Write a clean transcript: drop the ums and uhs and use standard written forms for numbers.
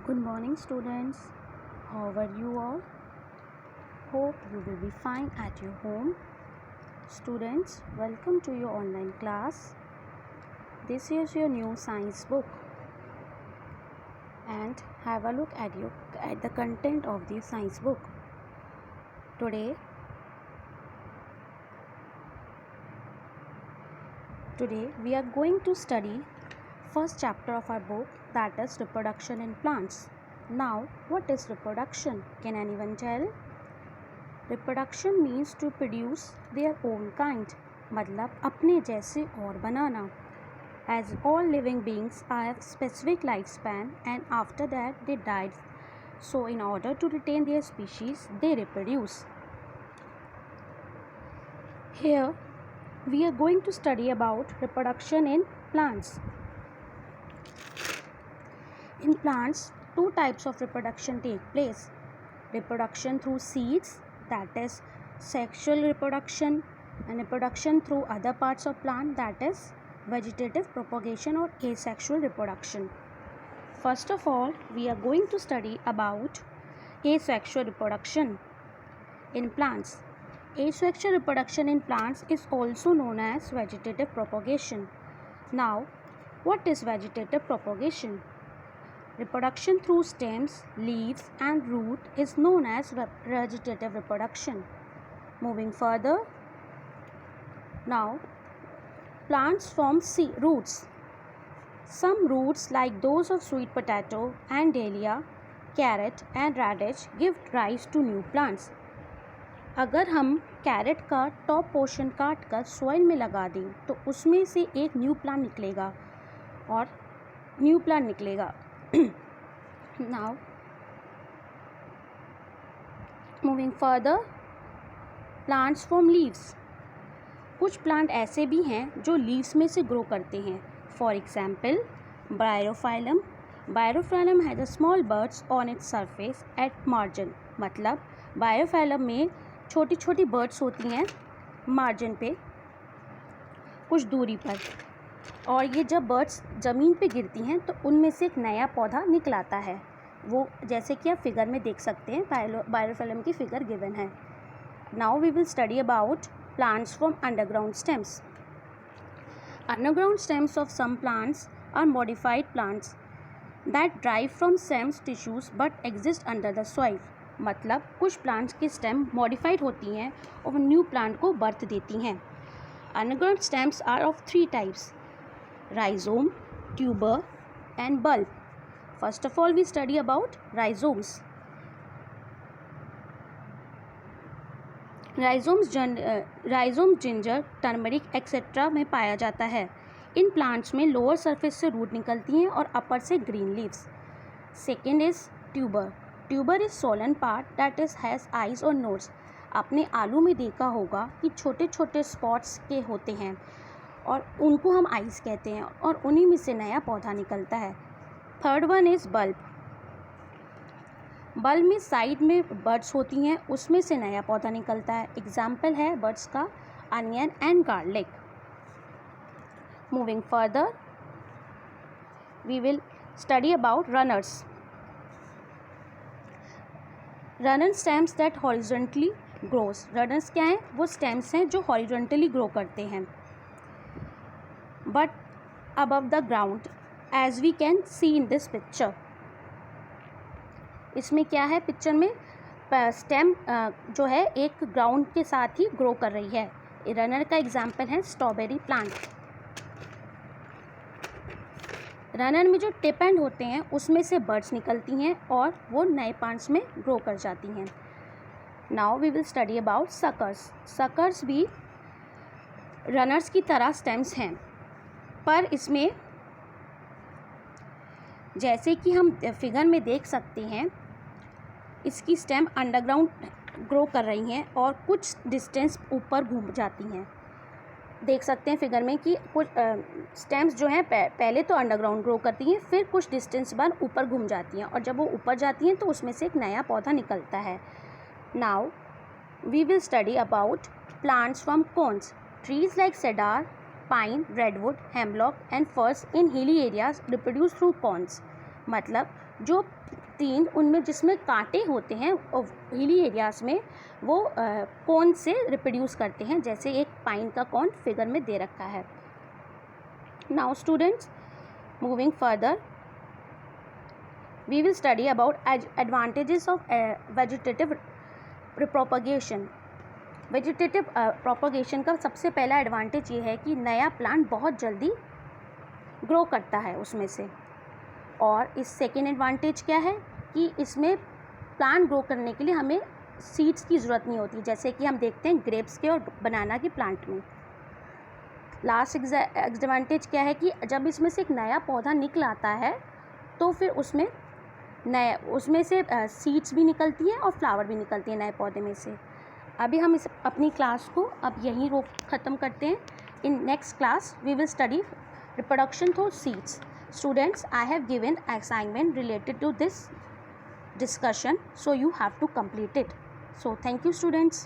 Good morning, students. How are you all? Hope you will be fine at your home. Students, welcome to your online class. This is your new science book. And have a look at the content of the science book. Today we are going to study first chapter of our book, that is reproduction in plants. Now, what is reproduction? Can anyone tell? Reproduction means to produce their own kind, मतलब अपने जैसे और बनाना. As all living beings have specific lifespan and after that they died, so in order to retain their species, they reproduce. Here we are going to study about reproduction in plants. In plants, two types of reproduction take place. Reproduction through seeds, that is sexual reproduction, and reproduction through other parts of plant, that is vegetative propagation or asexual reproduction. First of all, we are going to study about asexual reproduction in plants. Asexual reproduction in plants is also known as vegetative propagation. Now, what is vegetative propagation? Reproduction through stems, leaves and root is known as vegetative reproduction. Moving further, now plants form roots. Some roots like those of sweet potato and dahlia, carrot and radish give rise to new plants. अगर हम carat का top portion काट कर soil में लगा दें तो उसमें से एक न्यू प्लांट निकलेगा. Now, moving further, plants form leaves. कुछ प्लांट ऐसे भी हैं जो लीव्स में से ग्रो करते हैं. For example, Bryophyllum. Bryophyllum has a small birds on its surface at margin. मतलब ब्रायोफाइलम में छोटी छोटी बर्ड्स होती हैं मार्जिन पे कुछ दूरी पर, और ये जब बर्ड्स ज़मीन पे गिरती हैं तो उनमें से एक नया पौधा निकल आता है. वो जैसे कि आप फिगर में देख सकते हैं, ब्रायोफाइलम की फिगर गिवन है. Now we will study about plants from underground stems. Underground stems of some plants are modified plants that drive from stems tissues but exist under the soil. मतलब कुछ plants की stem modified होती हैं और new plant को birth देती हैं. Underground stems are of 3 types: rhizome, tuber and bulb. First of all, we study about rhizomes. Rhizome ginger, turmeric etc. में पाया जाता है. इन प्लांट्स में लोअर सरफेस से रूट निकलती हैं और अपर से green leaves. Second is tuber. Tuber is Solan part that is has eyes और नोज. आपने आलू में देखा होगा कि छोटे छोटे स्पॉट्स के होते हैं और उनको हम आइस कहते हैं और उन्हीं में से नया पौधा निकलता है. Third one is bulb. Bulb में साइड में बर्ड्स होती हैं, उसमें से नया पौधा निकलता है. एग्जाम्पल है बर्ड्स का onion and garlic. Moving further, we will study about runners. Runner stems that horizontally grows. Runners क्या हैं? वो स्टेम्स हैं जो हॉरिजॉन्टली ग्रो करते हैं but above the ground, as we can see in this picture. इसमें क्या है? पिक्चर में स्टेम जो है एक ग्राउंड के साथ ही ग्रो कर रही है. रनर का एग्जाम्पल है स्ट्रॉबेरी प्लांट. रनर में जो टिप एंड होते हैं उसमें से बर्ड्स निकलती हैं और वो नए प्लांट्स में ग्रो कर जाती हैं. Now we will study about suckers. Suckers भी रनर्स की तरह स्टेम्स हैं, पर इसमें जैसे कि हम फिगर में देख सकते हैं इसकी स्टेम अंडरग्राउंड ग्रो कर रही हैं और कुछ डिस्टेंस ऊपर घूम जाती हैं. देख सकते हैं फिगर में कि कुछ स्टेम्स जो हैं पहले तो अंडरग्राउंड ग्रो करती हैं, फिर कुछ डिस्टेंस बाद ऊपर घूम जाती हैं और जब वो ऊपर जाती हैं तो उसमें से एक नया पौधा निकलता है. Now we will study about plants from cones. Trees like cedar, pine, redwood, hemlock and firs in hilly areas reproduce through cones. मतलब जो तीन उनमें जिसमें कांटे होते हैं हिली एरियाज़ में वो कौन से रिप्रोड्यूस करते हैं, जैसे एक पाइन का कौन फिगर में दे रखा है। Now students, moving further we will study about advantages of vegetative propagation। Vegetative propagation का सबसे पहला एडवांटेज ये है कि नया प्लांट बहुत जल्दी ग्रो करता है उसमें से। और इस सेकेंड एडवांटेज क्या है कि इसमें प्लांट ग्रो करने के लिए हमें सीड्स की ज़रूरत नहीं होती, जैसे कि हम देखते हैं ग्रेप्स के और बनाना के प्लांट में। लास्ट एडवांटेज क्या है कि जब इसमें से एक नया पौधा निकल आता है तो फिर उसमें से सीड्स भी निकलती हैं और फ्लावर भी निकलती हैं नए पौधे में से। अभी हम अपनी क्लास को अब यहीं ख़त्म करते हैं। In next class we will study reproduction through seeds. Students, I have given assignment related to this discussion, so you have to complete it. So thank you students.